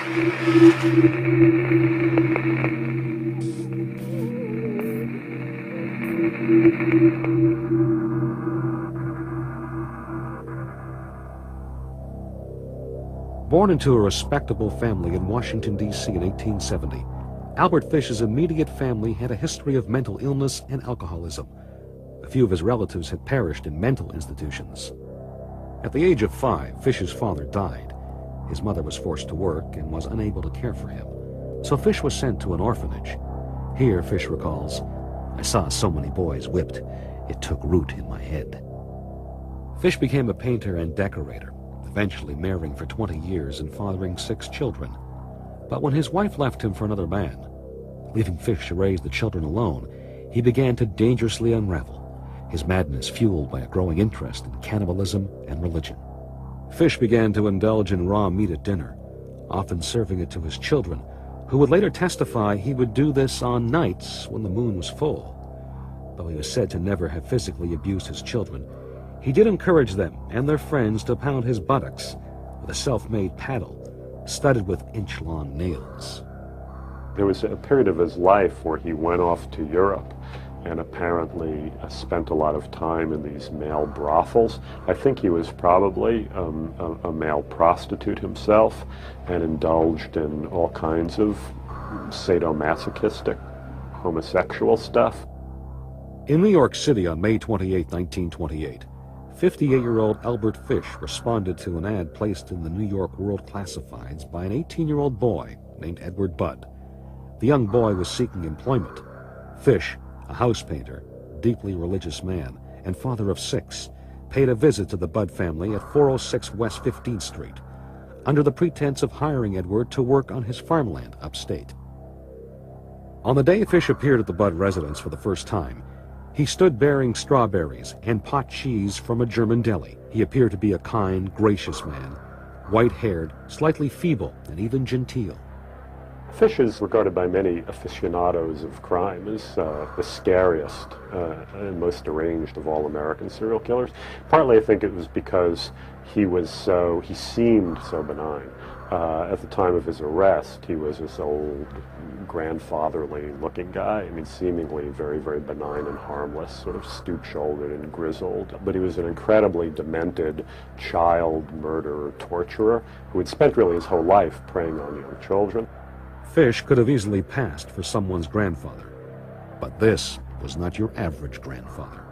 Born into a respectable family in Washington, D.C. in 1870, Albert Fish's immediate family had a history of mental illness and alcoholism. A few of his relatives had perished in mental institutions. At the age of 5, Fish's father died. His mother was forced to work and was unable to care for him, so Fish was sent to an orphanage. Here, Fish recalls, "I saw so many boys whipped, it took root in my head." Fish became a painter and decorator, eventually marrying for 20 years and fathering 6 children. But when his wife left him for another man, leaving Fish to raise the children alone, he began to dangerously unravel, his madness fueled by a growing interest in cannibalism and religion. Fish began to indulge in raw meat at dinner, often serving it to his children, who would later testify he would do this on nights when the moon was full. Though he was said to never have physically abused his children, he did encourage them and their friends to pound his buttocks with a self-made paddle studded with inch-long nails. There was a period of his life where he went off to Europe and apparently spent a lot of time in these male brothels. I think he was probably a male prostitute himself and indulged in all kinds of sadomasochistic homosexual stuff. In New York City on May 28, 1928, 58-year-old Albert Fish responded to an ad placed in the New York World Classifieds by an 18-year-old boy named Edward Budd. The young boy was seeking employment. Fish, a house painter, deeply religious man, and father of 6, paid a visit to the Budd family at 406 West 15th Street, under the pretense of hiring Edward to work on his farmland upstate. On the day Fish appeared at the Budd residence for the first time, he stood bearing strawberries and pot cheese from a German deli. He appeared to be a kind, gracious man, white-haired, slightly feeble, and even genteel. Fish is regarded by many aficionados of crime as the scariest and most deranged of all American serial killers. Partly I think it was because he seemed so benign. At the time of his arrest, he was this old, grandfatherly looking guy. I mean, seemingly very, very benign and harmless, sort of stoop-shouldered and grizzled. But he was an incredibly demented child murderer, torturer, who had spent really his whole life preying on young children. Fish could have easily passed for someone's grandfather, but this was not your average grandfather.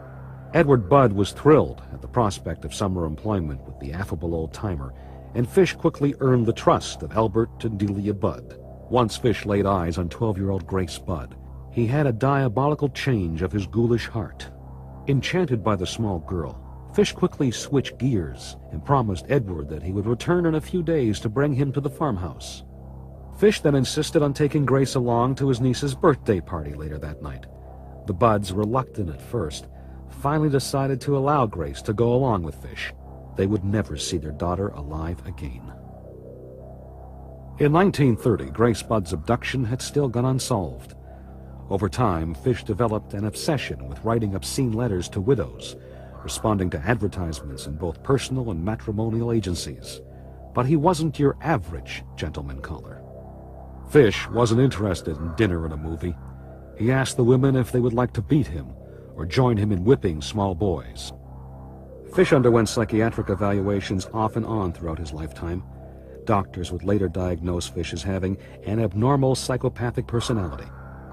Edward Budd was thrilled at the prospect of summer employment with the affable old-timer, and Fish quickly earned the trust of Albert and Delia Budd. Once Fish laid eyes on 12-year-old Grace Budd, he had a diabolical change of his ghoulish heart. Enchanted by the small girl, Fish quickly switched gears and promised Edward that he would return in a few days to bring him to the farmhouse. Fish then insisted on taking Grace along to his niece's birthday party later that night. The Budds, reluctant at first, finally decided to allow Grace to go along with Fish. They would never see their daughter alive again. In 1930, Grace Budd's abduction had still gone unsolved. Over time, Fish developed an obsession with writing obscene letters to widows, responding to advertisements in both personal and matrimonial agencies. But he wasn't your average gentleman caller. Fish wasn't interested in dinner and a movie. He asked the women if they would like to beat him or join him in whipping small boys. Fish underwent psychiatric evaluations off and on throughout his lifetime. Doctors would later diagnose Fish as having an abnormal psychopathic personality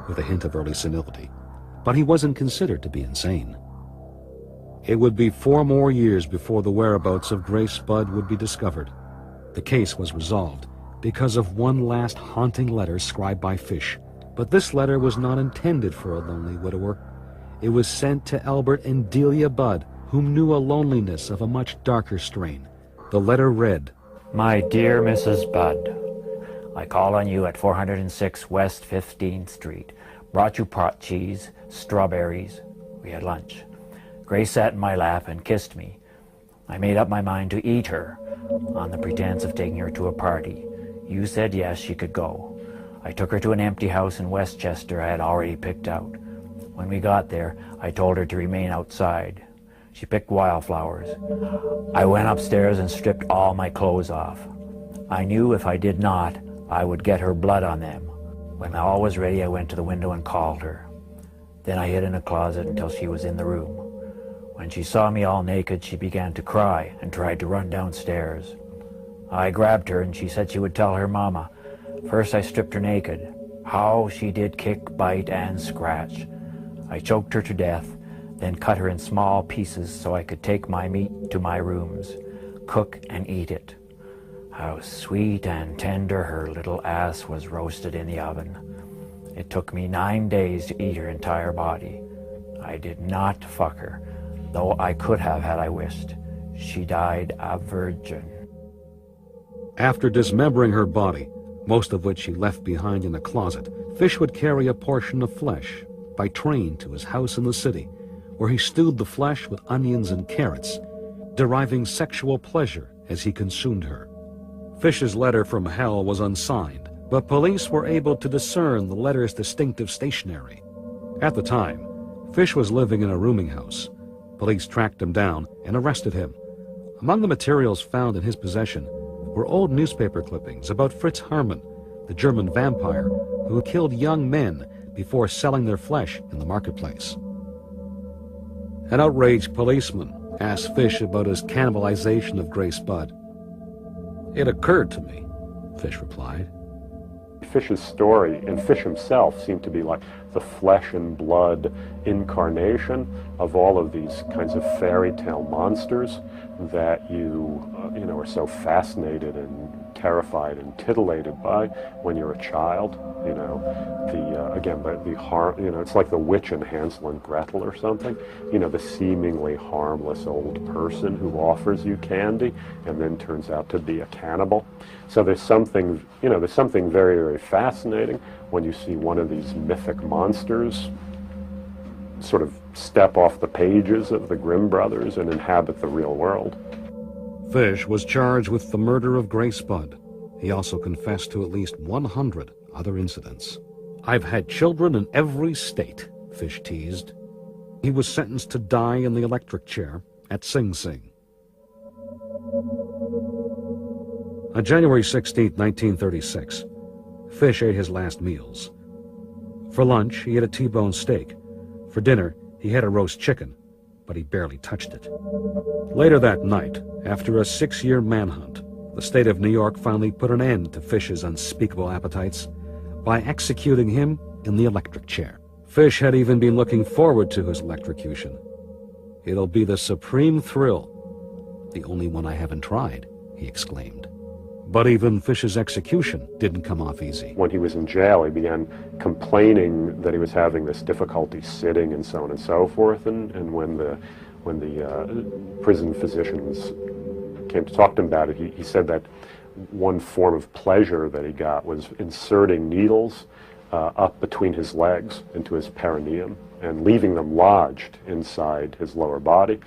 with a hint of early senility, but he wasn't considered to be insane. It would be 4 more years before the whereabouts of Grace Budd would be discovered. The case was resolved because of one last haunting letter scribed by Fish, but this letter was not intended for a lonely widower. It was sent to Albert and Delia Budd, whom knew a loneliness of a much darker strain. The letter read, "My dear Mrs. Budd, I called on you at 406 West 15th Street. Brought you pot cheese, strawberries. We had lunch. Grace sat in my lap and kissed me. I made up my mind to eat her on the pretense of taking her to a party. You said yes, she could go. I took her to an empty house in Westchester I had already picked out. When we got there, I told her to remain outside. She picked wildflowers. I went upstairs and stripped all my clothes off. I knew if I did not, I would get her blood on them. When all was ready, I went to the window and called her. Then I hid in a closet until she was in the room. When she saw me all naked, she began to cry and tried to run downstairs. I grabbed her and she said she would tell her mama. First I stripped her naked. How she did kick, bite, and scratch. I choked her to death, then cut her in small pieces so I could take my meat to my rooms, cook and eat it. How sweet and tender her little ass was roasted in the oven. It took me 9 days to eat her entire body. I did not fuck her, though I could have had I wished. She died a virgin. After dismembering her body, most of which she left behind in a closet, Fish would carry a portion of flesh by train to his house in the city, where he stewed the flesh with onions and carrots, deriving sexual pleasure as he consumed her. Fish's letter from hell was unsigned, but police were able to discern the letter's distinctive stationery. At the time, Fish was living in a rooming house. Police tracked him down and arrested him. Among the materials found in his possession were old newspaper clippings about Fritz Haarmann, the German vampire who killed young men before selling their flesh in the marketplace. An outraged policeman asked Fish about his cannibalization of Grace Budd. "It occurred to me," Fish replied. Fish's story and Fish himself seemed to be like the flesh and blood incarnation of all of these kinds of fairy tale monsters that you are so fascinated and terrified and titillated by when you're a child. The harm. It's like the witch in Hansel and Gretel or something. The seemingly harmless old person who offers you candy and then turns out to be a cannibal. So there's something very, very fascinating when you see one of these mythic monsters sort of step off the pages of the Grimm brothers and inhabit the real world. Fish was charged with the murder of Grace Budd. He also confessed to at least 100 other incidents. "I've had children in every state," Fish teased. He was sentenced to die in the electric chair at Sing Sing. On January 16, 1936, Fish ate his last meals. For lunch, he had a T-bone steak. For dinner, he had a roast chicken, but he barely touched it. Later that night, after a 6-year manhunt, the state of New York finally put an end to Fish's unspeakable appetites by executing him in the electric chair. Fish had even been looking forward to his electrocution. "It'll be the supreme thrill, the only one I haven't tried," he exclaimed. But even Fish's execution didn't come off easy. When he was in jail, he began complaining that he was having this difficulty sitting and so on and so forth. And when the prison physicians came to talk to him about it, he said that one form of pleasure that he got was inserting needles up between his legs into his perineum and leaving them lodged inside his lower body.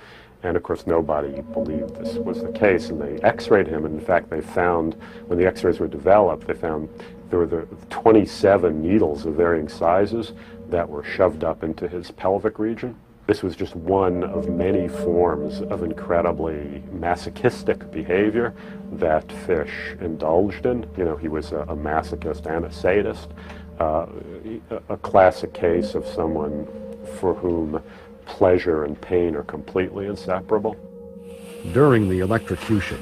And of course, nobody believed this was the case, and they x-rayed him, and in fact, they found, when the x-rays were developed, they found there were 27 needles of varying sizes that were shoved up into his pelvic region. This was just one of many forms of incredibly masochistic behavior that Fish indulged in. He was a masochist and a sadist, a classic case of someone for whom pleasure and pain are completely inseparable. During the electrocution,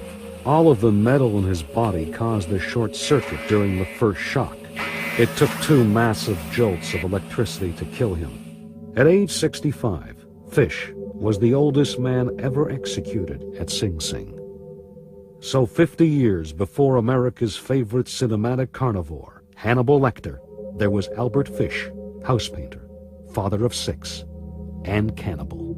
all of the metal in his body caused a short circuit during the first shock. It took 2 massive jolts of electricity to kill him. At age 65, Fish was the oldest man ever executed at Sing Sing. So 50 years before America's favorite cinematic carnivore, Hannibal Lecter, there was Albert Fish, house painter, father of 6, and cannibal.